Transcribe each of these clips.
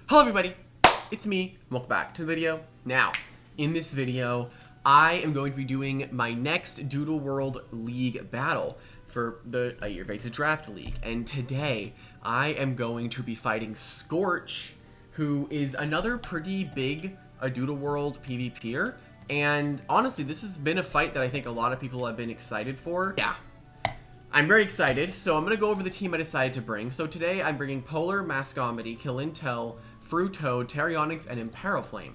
Hello everybody, it's me. Welcome back to the video. Now, in this video, I am going to be doing my next Doodle World League battle for the Your Faces Draft League. And today, I am going to be fighting Scorch, who is another pretty big Doodle World PvPer. And honestly, this has been a fight that I think a lot of people have been excited for. Yeah. I'm very excited, so I'm going to go over the team I decided to bring. So today, I'm bringing Polar, Mascomedy, Killintel, Fruitoad, Tarionyx, and Imperaflame.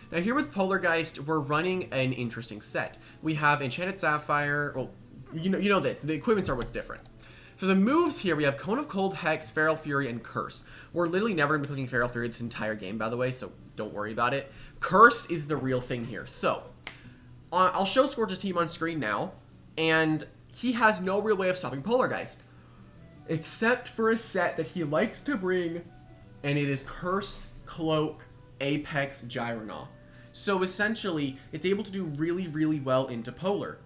Now here with Polargeist, we're running an interesting set. We have Enchanted Sapphire, well, you know this, the equipments are what's different. So the moves here, we have Cone of Cold, Hex, Feral Fury, and Curse. We're literally never going to be clicking Feral Fury this entire game, by the way, so don't worry about it. Curse is the real thing here. So, I'll show Scorch's team on screen now, and he has no real way of stopping Polargeist, except for a set that he likes to bring, and it is Cursed, Cloak, Apex, Gyronaw. So essentially, it's able to do really, really well into Polar.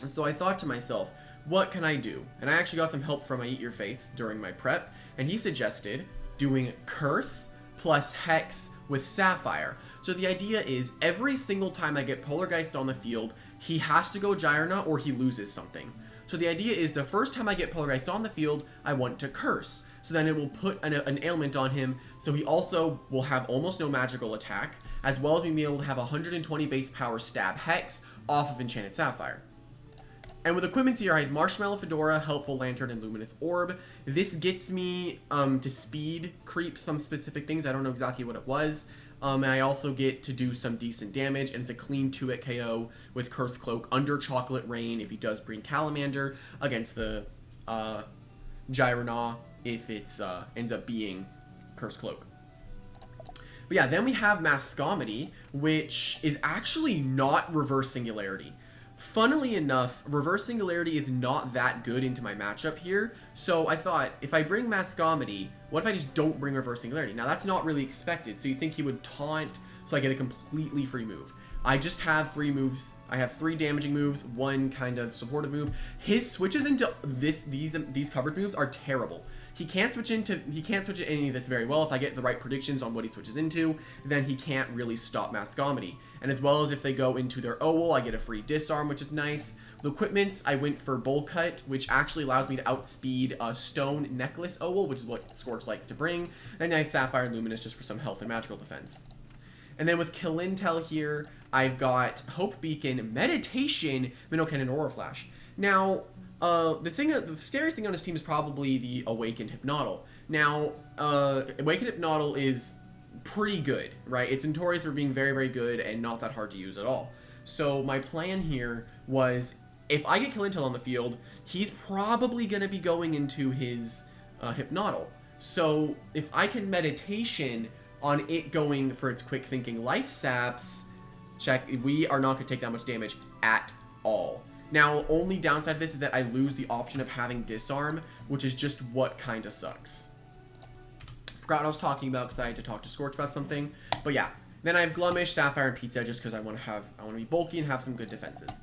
And so I thought to myself, what can I do? And I actually got some help from I Eat Your Face during my prep, and he suggested doing Curse plus Hex with Sapphire. So the idea is, every single time I get Polargeist on the field, he has to go Gyronaw or he loses something. So the idea is, the first time I get Polargeist on the field, I want to Curse. So then it will put an ailment on him, so he also will have almost no magical attack, as well as being able to have 120 base power stab Hex off of Enchanted Sapphire. And with equipment here, I have Marshmallow Fedora, Helpful Lantern, and Luminous Orb. This gets me to speed creep some specific things. I don't know exactly what it was. And I also get to do some decent damage, and it's a clean 2-hit KO with Cursed Cloak under Chocolate Rain if he does bring Calamander against the Gyronaw if it ends up being Cursed Cloak. But yeah, then we have Mascomedy, which is actually not Reverse Singularity. Funnily enough, Reverse Singularity is not that good into my matchup here, so I thought, if I bring Mascomedy, what if I just don't bring Reverse Singularity? Now, that's not really expected, so you think he would taunt, so I get a completely free move. I just have 3 moves. I have 3 damaging moves, 1 kind of supportive move. His switches into these coverage moves are terrible. He can't switch into any of this very well. If I get the right predictions on what he switches into, then he can't really stop Mascomedy. And as well as if they go into their Owl, I get a free disarm, which is nice. The equipments, I went for Bowl Cut, which actually allows me to outspeed a Stone Necklace Owl, which is what Scorch likes to bring. And nice Sapphire and Luminous just for some health and magical defense. And then with Killintel here, I've got Hope Beacon, Meditation, Minnow Cannon, Aurora Flash. Now, the scariest thing on his team is probably the Awakened Hypnotl. Now, Awakened Hypnotl is pretty good, right? It's notorious for being very, very good and not that hard to use at all. So my plan here was, if I get Killintel on the field, he's probably going to be going into his Hypnotl. So if I can Meditation on it going for its quick thinking life saps, check, we are not going to take that much damage at all. Now, only downside of this is that I lose the option of having disarm, which is just what kind of sucks. Forgot what I was talking about because I had to talk to Scorch about something. But yeah, then I have Glummish, Sapphire, and Pizza just because I want to be bulky and have some good defenses.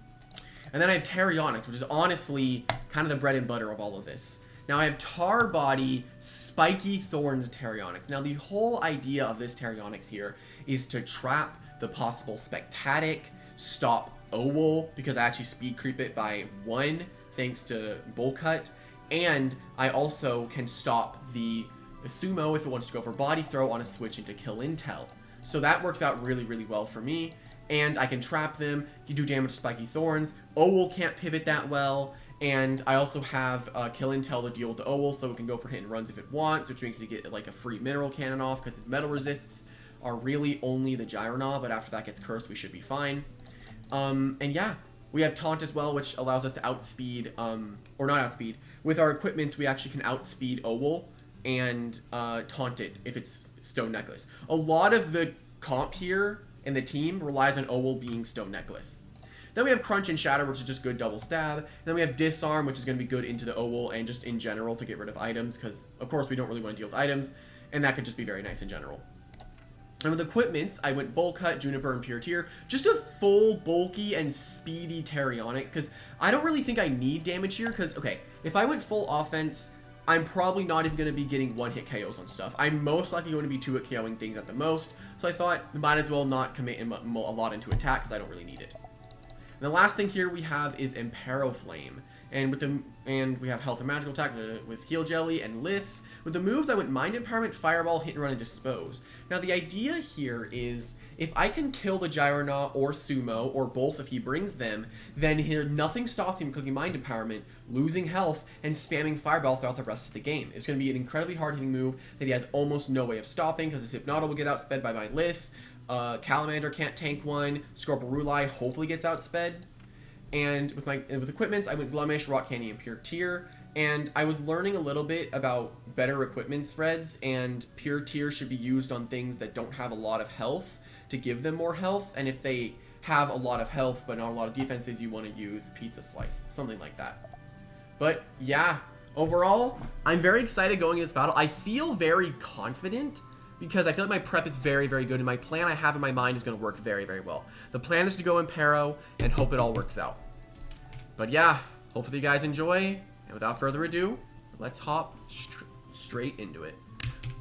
And then I have Tarionyx, which is honestly kind of the bread and butter of all of this. Now I have Tar Body, Spiky Thorns Tarionyx. Now the whole idea of this Tarionyx here is to trap the possible Spectatic, stop Owl, because I actually speed creep it by 1 thanks to Bowl Cut, and I also can stop the Sumo if it wants to go for Body Throw on a switch into Killintel. So that works out really, really well for me, and I can trap them, you do damage to Spiky Thorns, Owl can't pivot that well, and I also have Killintel to deal with the Owl, so it can go for hit and runs if it wants, which makes me get like a free Mineral Cannon off, because his metal resists are really only the Gyronaw, but after that gets cursed, we should be fine. And yeah, we have Taunt as well, which allows us to outspeed, or not outspeed. With our equipment, we actually can outspeed Owl and taunt it if it's Stone Necklace. A lot of the comp here in the team relies on Owl being Stone Necklace. Then we have Crunch and Shatter, which is just good double stab. And then we have Disarm, which is going to be good into the Owl and just in general to get rid of items, because of course we don't really want to deal with items, and that could just be very nice in general. And with equipments, I went Bowl Cut, Juniper, and Pure Tear. Just a full, bulky, and speedy Tarionyx, because I don't really think I need damage here, because, okay, if I went full offense, I'm probably not even going to be getting one-hit KOs on stuff. I'm most likely going to be two-hit KOing things at the most, so I thought might as well not commit a lot into attack because I don't really need it. And the last thing here we have is Imperil Flame, and we have health and magical attack with Heal Jelly and Lith. With the moves, I went Mind Empowerment, Fireball, Hit and Run, and Dispose. Now the idea here is if I can kill the Gyronaut or Sumo, or both if he brings them, then nothing stops him clicking Mind Empowerment, losing health, and spamming Fireball throughout the rest of the game. It's going to be an incredibly hard-hitting move that he has almost no way of stopping, because his Hypnotic will get outsped by my Lith, Calamander can't tank one, Scorporuli hopefully gets outsped, and with equipments, I went Glummish, Rock Candy, and Pure Tear. And I was learning a little bit about better equipment spreads, and Pure Tear should be used on things that don't have a lot of health to give them more health. And if they have a lot of health but not a lot of defenses, you want to use Pizza Slice, something like that. But yeah, overall, I'm very excited going into this battle. I feel very confident because I feel like my prep is very, very good, and my plan I have in my mind is going to work very, very well. The plan is to go Impero and hope it all works out. But yeah, hopefully you guys enjoy. And without further ado, let's hop straight into it.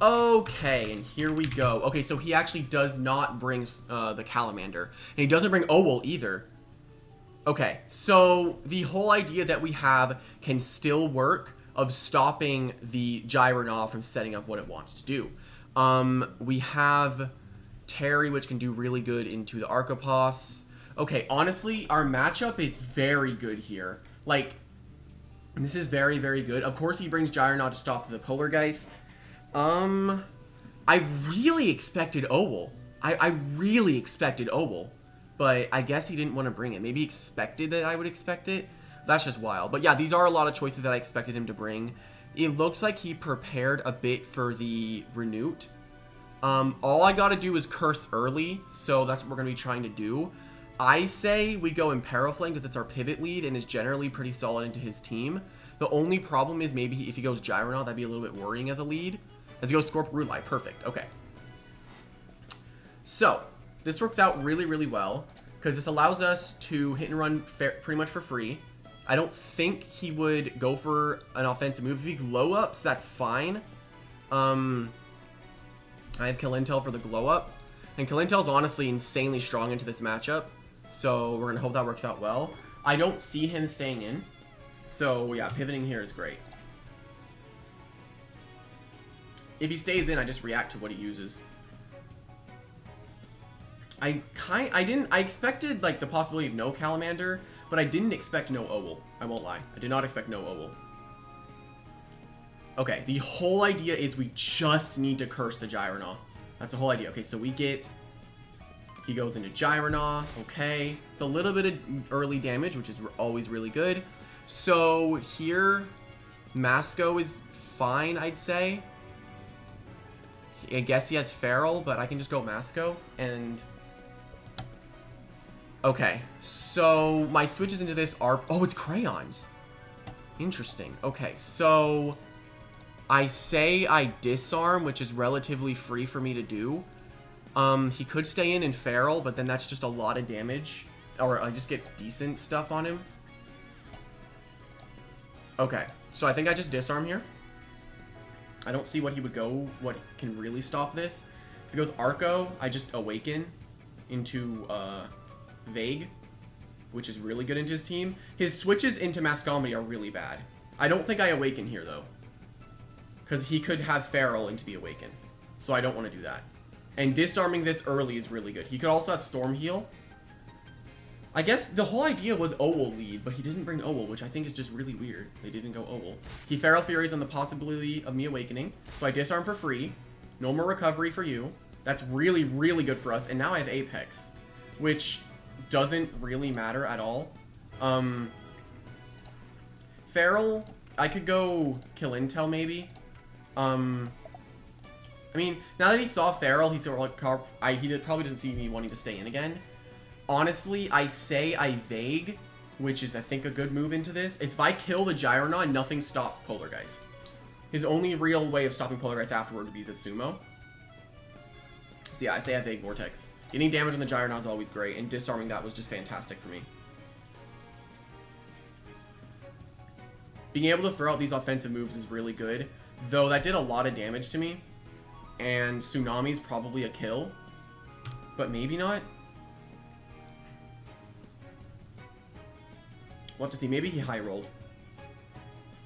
Okay, and here we go. Okay, so he actually does not bring the Calamander. And he doesn't bring Owel either. Okay, so the whole idea that we have can still work of stopping the Gyronaut from setting up what it wants to do. We have Terry, which can do really good into the Archopos. Okay, honestly, our matchup is very good here. Like, this is very, very good. Of course, he brings Gyronaut to stop the Polargeist. I really expected Owel. I really expected Owel. But I guess he didn't want to bring it. Maybe he expected that I would expect it. That's just wild. But yeah, these are a lot of choices that I expected him to bring. It looks like he prepared a bit for the Renewt. All I gotta do is curse early. So that's what we're going to be trying to do. I say we go Imperil Flame because it's our pivot lead and is generally pretty solid into his team. The only problem is maybe if he goes Gyronaut, that'd be a little bit worrying as a lead. Let's go Scorporuli. Perfect. Okay. So, this works out really, really well because this allows us to hit and run pretty much for free. I don't think he would go for an offensive move. If he glow ups, that's fine. I have Kill Intel for the glow up. And Kill Intel's honestly insanely strong into this matchup. So we're going to hope that works out well. I don't see him staying in. So yeah, pivoting here is great. If he stays in, I just react to what he uses. I expected like the possibility of no Calamander, but I didn't expect no Owel. I won't lie. I did not expect no Owel. Okay, the whole idea is we just need to curse the Gyronaut. That's the whole idea. Okay, so we get... He goes into Gyronaut. Okay. It's a little bit of early damage, which is always really good. So here, Masco is fine, I'd say. I guess he has Feral, but I can just go Masco. And... Okay. So my switches into this are... Oh, it's Crayons. Interesting. Okay, so... I say I disarm, which is relatively free for me to do. He could stay in Feral, but then that's just a lot of damage. Or I just get decent stuff on him. Okay, so I think I just disarm here. I don't see what he would go, what can really stop this. If he goes Arco, I just Awaken into Vague, which is really good into his team. His switches into Mascomedy are really bad. I don't think I Awaken here, though. Because he could have Feral into the Awaken. So I don't want to do that. And disarming this early is really good. He could also have Storm Heal. I guess the whole idea was Owel lead, but he didn't bring Owel, which I think is just really weird. They didn't go Owel. He Feral Furies on the possibility of me Awakening. So I disarm for free. No more recovery for you. That's really, really good for us. And now I have Apex, which doesn't really matter at all. Feral, I could go Kill Intel maybe. I mean, now that he saw Feral, he probably doesn't see me wanting to stay in again. Honestly, I say I Vague, which is, I think, a good move into this. If I kill the Gyronaut, nothing stops Polargeist. His only real way of stopping Polargeist afterward would be the Sumo. So yeah, I say I Vague Vortex. Getting damage on the Gyronaut is always great, and disarming that was just fantastic for me. Being able to throw out these offensive moves is really good. Though that did a lot of damage to me. And Tsunami's probably a kill. But maybe not. We'll have to see. Maybe he high rolled.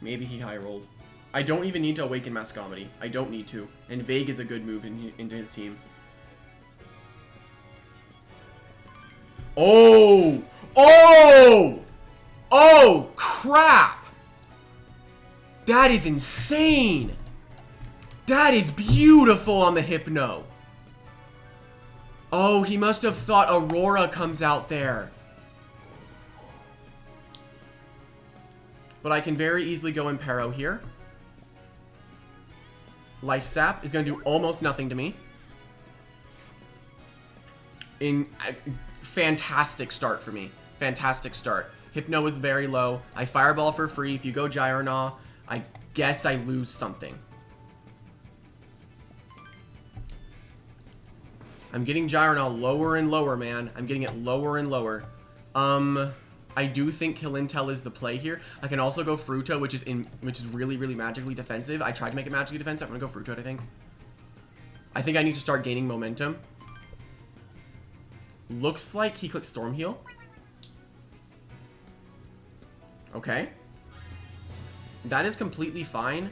Maybe he high rolled. I don't even need to awaken Mascomedy. I don't need to. And Vague is a good move into his team. Oh! Oh! Oh, crap! That is insane! That is beautiful on the Hypno. Oh, he must have thought Aurora comes out there. But I can very easily go Impero here. Life Sap is going to do almost nothing to me. Fantastic start for me. Fantastic start. Hypno is very low. I Fireball for free. If you go Gyronaw, I guess I lose something. I'm getting Gyronaw lower and lower, man. I'm getting it lower and lower. I do think Kill Intel is the play here. I can also go Fruto, which is really, really magically defensive. I tried to make it magically defensive. I'm gonna go Fruto, I think. I think I need to start gaining momentum. Looks like he clicked Storm Heal. Okay. That is completely fine.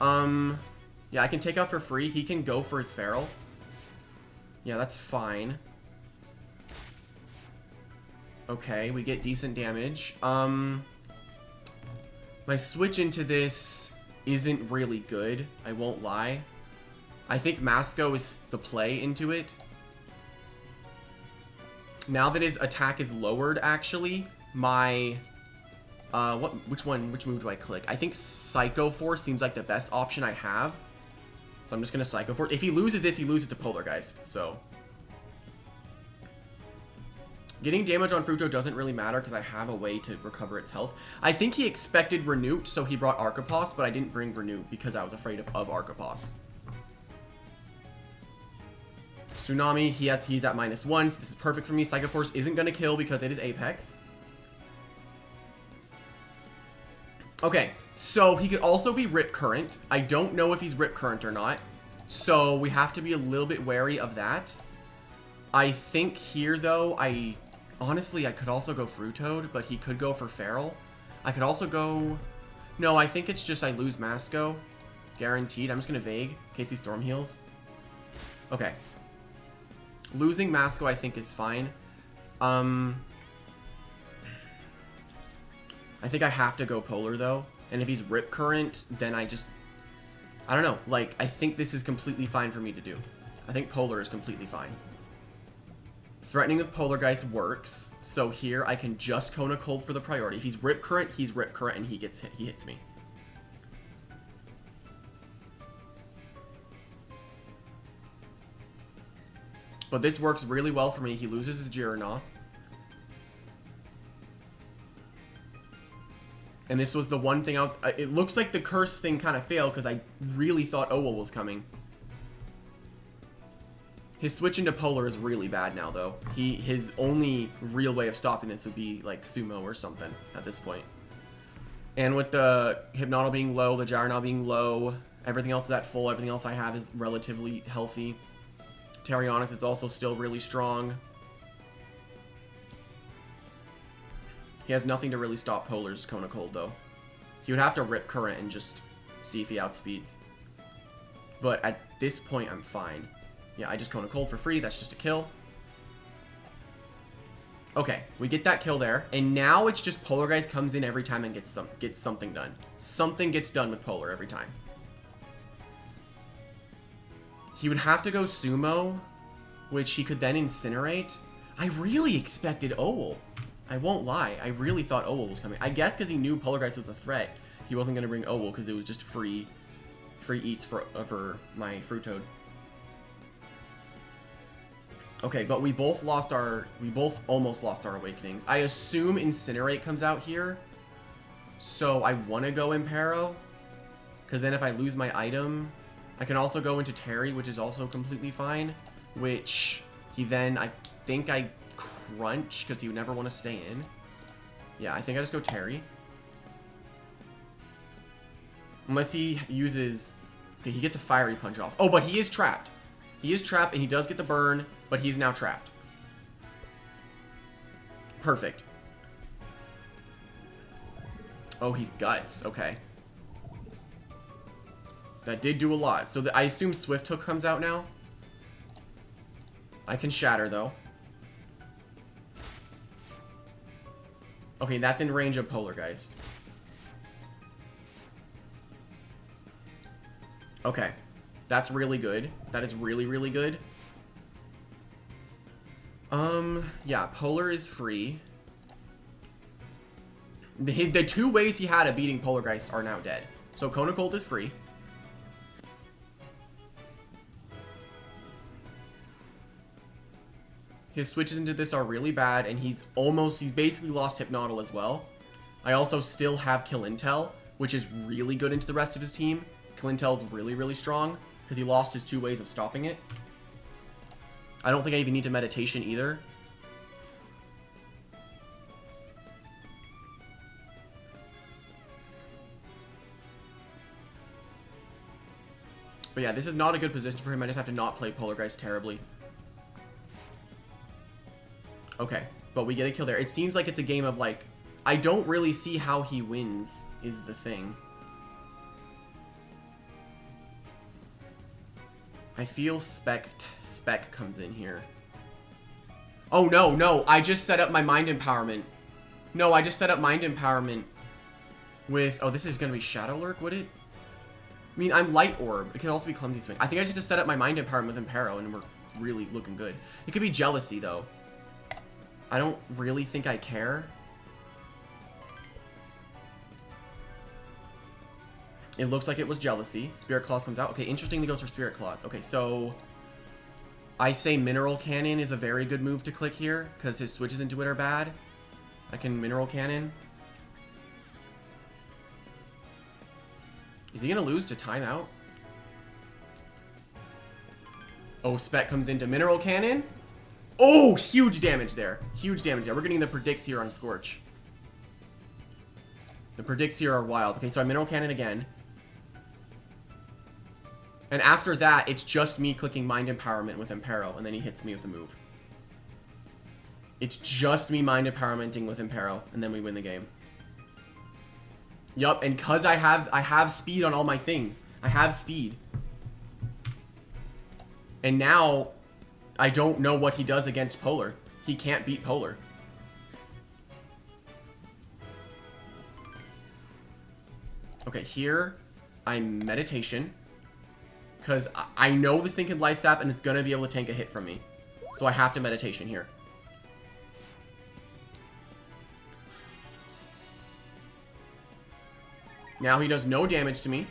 Yeah, I can take out for free. He can go for his Feral. Yeah, that's fine. Okay, we get decent damage. My switch into this isn't really good. I won't lie. I think Masco is the play into it. Now that his attack is lowered, actually, my... which move do I click? I think Psycho Force seems like the best option I have. So I'm just gonna Psycho Force. If he loses this, he loses to Polargeist, so... Getting damage on Fruto doesn't really matter because I have a way to recover its health. I think he expected Renewt, so he brought Archipos, but I didn't bring Renewt because I was afraid of Archipos. Tsunami, he's at -1, so this is perfect for me. Psycho Force isn't going to kill because it is Apex. Okay, so he could also be Rip Current. I don't know if he's Rip Current or not, so we have to be a little bit wary of that. I think here, though, honestly, I could also go Fruitoad, but he could go for Feral. I could also go... No, I think it's just I lose Masco. Guaranteed. I'm just going to Vague in case he Storm Heals. Okay. Losing Masco, I think, is fine. I think I have to go Polar, though. And if he's Rip Current, then I don't know. Like, I think this is completely fine for me to do. I think Polar is completely fine. Threatening with Polargeist works, so here I can just Kona Cold for the priority. If he's Rip Current, and he hits me. But this works really well for me. He loses his Gyronaw. And this was the one thing it looks like the curse thing kind of failed because I really thought Owel was coming. His switch into Polar is really bad now, though. His only real way of stopping this would be, like, Sumo or something at this point. And with the Hypnottle being low, the Gyronaw being low, everything else is at full, everything else I have is relatively healthy. Tarionyx is also still really strong. He has nothing to really stop Polar's Kona Cold, though. He would have to Rip Current and just see if he outspeeds. But at this point, I'm fine. Yeah, I just Kona Cold for free. That's just a kill. Okay, we get that kill there. And now it's just Polargeist comes in every time and gets something done. Something gets done with Polar every time. He would have to go Sumo, which he could then Incinerate. I really expected Owel. I won't lie. I really thought Owel was coming. I guess because he knew Polargeist was a threat, he wasn't going to bring Owel because it was just free eats for my Fruitoad. Okay, but we both almost lost our Awakenings. I assume Incinerate comes out here, so I want to go Impero, because then if I lose my item, I can also go into Terry, which is also completely fine, which he then, I think I crunch, because he would never want to stay in. Yeah, I think I just go Terry. Unless he uses... Okay, he gets a Fiery Punch off. Oh, but he is trapped. He is trapped, and he does get the burn, but he's now trapped. Perfect. Oh, he's Guts. Okay. That did do a lot. So I assume Swift Hook comes out now. I can Shatter, though. Okay, that's in range of Polargeist. Okay. That's really good. That is really, really good. Yeah, Polar is free. The two ways he had of beating Polargeist are now dead. So Kona Cold is free. His switches into this are really bad, and he's basically lost Hypnotal as well. I also still have Kill Intel, which is really good into the rest of his team. Kill Intel is really, really strong, because he lost his two ways of stopping it. I don't think I even need to Meditation either. But yeah, this is not a good position for him. I just have to not play Polargeist terribly. Okay, but we get a kill there. It seems like it's a game of, like, I don't really see how he wins, is the thing. I feel Spec comes in here. Oh, no, I just set up my Mind Empowerment. No, I just set up Mind Empowerment with... Oh, this is going to be Shadow Lurk, would it? I mean, I'm Light Orb. It could also be Clumsy Swing. I think I should just set up my Mind Empowerment with Impero, and we're really looking good. It could be Jealousy, though. I don't really think I care. It looks like it was Jealousy. Spirit Claws comes out. Okay, interestingly goes for Spirit Claws. Okay, so... I say Mineral Cannon is a very good move to click here, because his switches into it are bad. I can Mineral Cannon. Is he going to lose to Timeout? Oh, Spec comes into Mineral Cannon. Oh, huge damage there. Huge damage there. We're getting the predicts here on Scorch. The predicts here are wild. Okay, so I Mineral Cannon again. And after that, it's just me clicking Mind Empowerment with Impero, and then he hits me with a move. It's just me Mind Empowermenting with Impero, and then we win the game. Yup, and cause I have speed on all my things. I have speed. And now I don't know what he does against Polar. He can't beat Polar. Okay, here I'm Meditation. Because I know this thing can Life Sap and it's going to be able to tank a hit from me. So I have to Meditation here. Now he does no damage to me.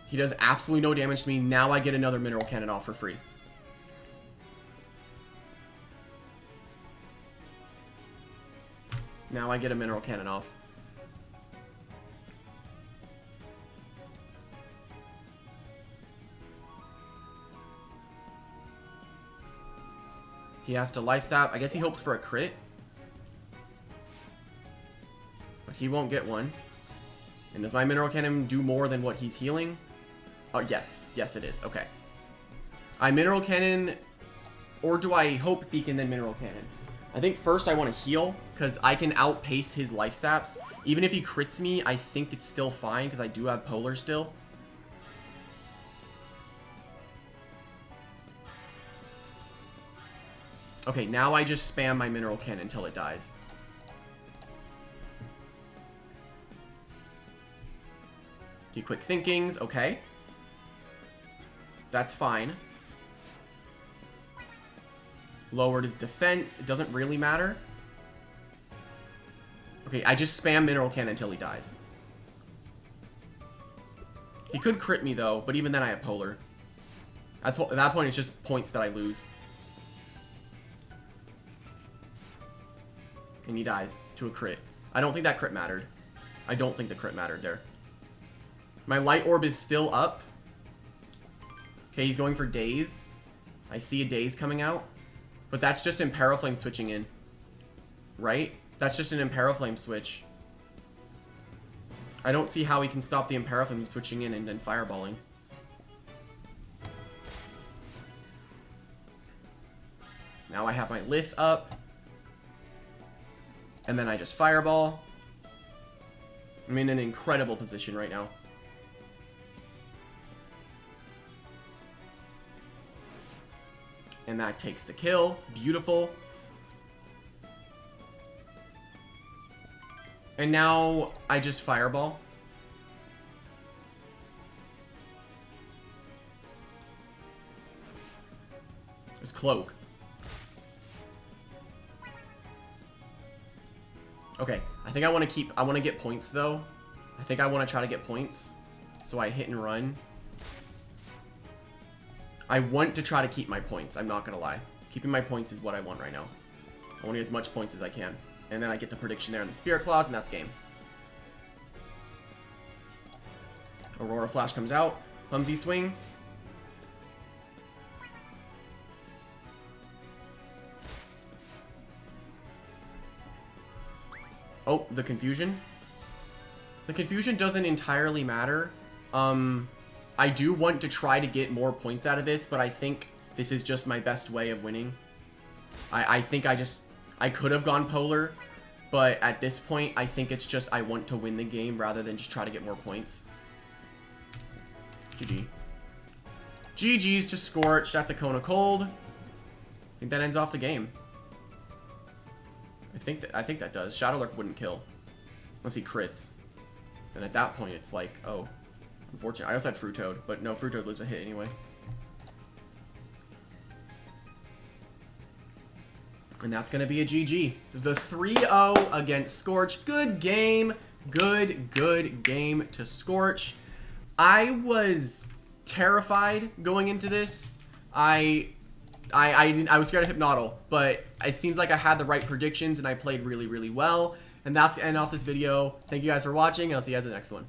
He does absolutely no damage to me. Now I get another Mineral Cannon off for free. Now I get a Mineral Cannon off. He has to Life Sap. I guess he hopes for a crit. But he won't get one. And does my Mineral Cannon do more than what he's healing? Oh, yes. Yes, it is. Okay. I Mineral Cannon, or do I Hope Beacon then Mineral Cannon? I think first I want to heal, because I can outpace his Life Saps. Even if he crits me, I think it's still fine, because I do have Polar still. Okay, now I just spam my Mineral Cannon until it dies. He Quick Thinkings, okay. That's fine. Lowered his defense. It doesn't really matter. Okay, I just spam Mineral Cannon until he dies. He could crit me, though, but even then I have Polar. At that point, it's just points that I lose. And he dies to a crit. I don't think that crit mattered. I don't think the crit mattered there. My Light Orb is still up. Okay, he's going for Daze. I see a Daze coming out. But that's just Impero Flame switching in. Right? That's just an Impero Flame switch. I don't see how he can stop the Impera from switching in and then fireballing. Now I have my Lith up. And then I just fireball. I'm in an incredible position right now. And that takes the kill. Beautiful. And now I just fireball. There's Cloak. Okay, I think I want to get points though. I think I want to try to get points. So I hit and run. I want to try to keep my points, I'm not going to lie. Keeping my points is what I want right now. I want to get as much points as I can. And then I get the prediction there in the Spirit Claws, and that's game. Aurora Flash comes out. Clumsy swing. Oh, the confusion. The confusion doesn't entirely matter. I do want to try to get more points out of this, but I think this is just my best way of winning. I think I could have gone polar, but at this point, I think it's just I want to win the game rather than just try to get more points. GG. GG's to Scorch. That's a Cone of Cold. I think that ends off the game. I think that does. Shadowlurk wouldn't kill. Unless he crits. And at that point, it's like, oh, unfortunate. I also had Fruit Toad, but no, Fruit Toad loses a hit anyway. And that's going to be a GG. The 3-0 against Scorch. Good game. Good game to Scorch. I was terrified going into this. I was scared of Hypnodle, but it seems like I had the right predictions and I played really well. And that's the end off this video. Thank you guys for watching, and I'll see you guys in the next one.